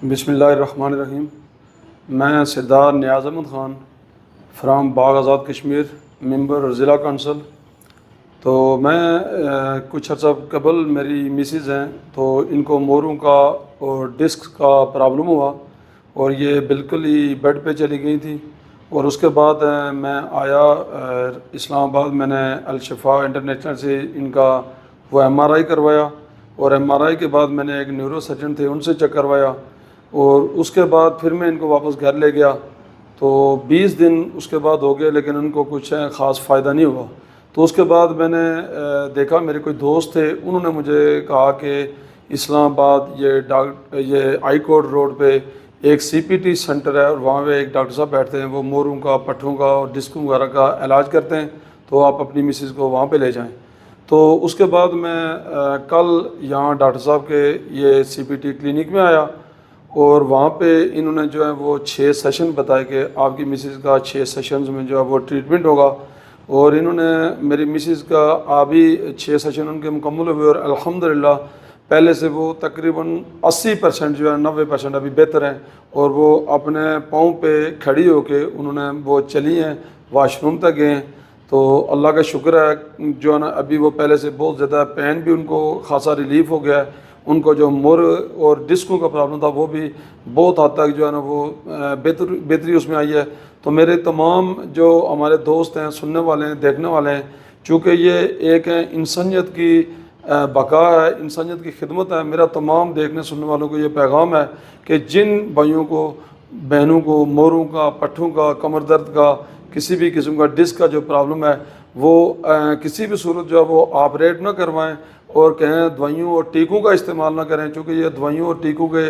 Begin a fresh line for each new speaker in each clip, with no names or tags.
بسم اللہ الرحمن الرحیم۔ میں سردار نیاز احمد خان فرام باغ آزاد کشمیر، ممبر ضلع کونسل۔ تو میں کچھ عرصہ قبل میری مسز ہیں، تو ان کو موروں کا اور ڈسک کا پرابلم ہوا اور یہ بالکل ہی بیڈ پہ چلی گئی تھی۔ اور اس کے بعد میں آیا اسلام آباد، میں نے الشفا انٹرنیشنل سے ان کا وہ MRI کروایا، اور MRI کے بعد میں نے ایک نیورو سرجن تھے ان سے چیک کروایا، اور اس کے بعد پھر میں ان کو واپس گھر لے گیا۔ تو 20 دن اس کے بعد ہو گئے، لیکن ان کو کچھ خاص فائدہ نہیں ہوا۔ تو اس کے بعد میں نے دیکھا، میرے کوئی دوست تھے، انہوں نے مجھے کہا کہ اسلام آباد یہ آئی کورٹ روڈ پہ ایک CPT سینٹر ہے، اور وہاں پہ ایک ڈاکٹر صاحب بیٹھتے ہیں، وہ موروں کا، پٹھوں کا اور ڈسکوں وغیرہ کا علاج کرتے ہیں، تو آپ اپنی مسز کو وہاں پہ لے جائیں۔ تو اس کے بعد میں کل یہاں ڈاکٹر صاحب کے یہ CPT کلینک میں آیا، اور وہاں پہ انہوں نے جو ہے وہ 6 سیشن بتائے کہ آپ کی مسز کا 6 سیشنز میں جو ہے وہ ٹریٹمنٹ ہوگا۔ اور انہوں نے میری مسز کا ابھی 6 سیشن ان کے مکمل ہوئے، اور الحمدللہ پہلے سے وہ تقریباً 80% جو ہے 90% ابھی بہتر ہیں، اور وہ اپنے پاؤں پہ کھڑی ہو کے انہوں نے وہ چلی ہیں، واش روم تک گئے ہیں۔ تو اللہ کا شکر ہے جو ہے نا، ابھی وہ پہلے سے بہت زیادہ پین بھی ان کو خاصا ریلیف ہو گیا ہے۔ ان کو جو مور اور ڈسکوں کا پرابلم تھا وہ بھی بہت حد تک جو ہے نا وہ بہتری اس میں آئی ہے۔ تو میرے تمام جو ہمارے دوست ہیں، سننے والے ہیں، دیکھنے والے ہیں، چونکہ یہ ایک انسانیت کی بقا ہے، انسانیت کی خدمت ہے، میرا تمام دیکھنے سننے والوں کو یہ پیغام ہے کہ جن بھائیوں کو، بہنوں کو موروں کا، پٹھوں کا، کمر درد کا، کسی بھی قسم کا ڈسک کا جو پرابلم ہے، وہ کسی بھی صورت جو ہے وہ آپریٹ نہ کروائیں، اور کہیں دوائیوں اور ٹیکوں کا استعمال نہ کریں، چونکہ یہ دوائیوں اور ٹیکوں کے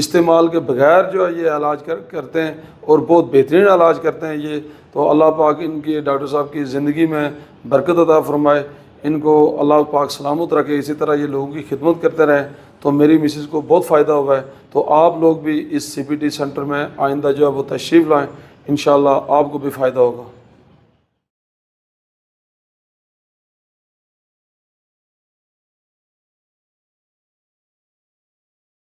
استعمال کے بغیر جو ہے یہ علاج کرتے ہیں، اور بہت بہترین علاج کرتے ہیں یہ۔ تو اللہ پاک ان کی ڈاکٹر صاحب کی زندگی میں برکت عطا فرمائے، ان کو اللہ پاک سلامت رکھے، اسی طرح یہ لوگوں کی خدمت کرتے رہیں۔ تو میری مسز کو بہت فائدہ ہوا ہے، تو آپ لوگ بھی اس CPT سینٹر میں آئندہ جو ہے وہ تشریف لائیں، انشاءاللہ آپ کو بھی فائدہ ہوگا۔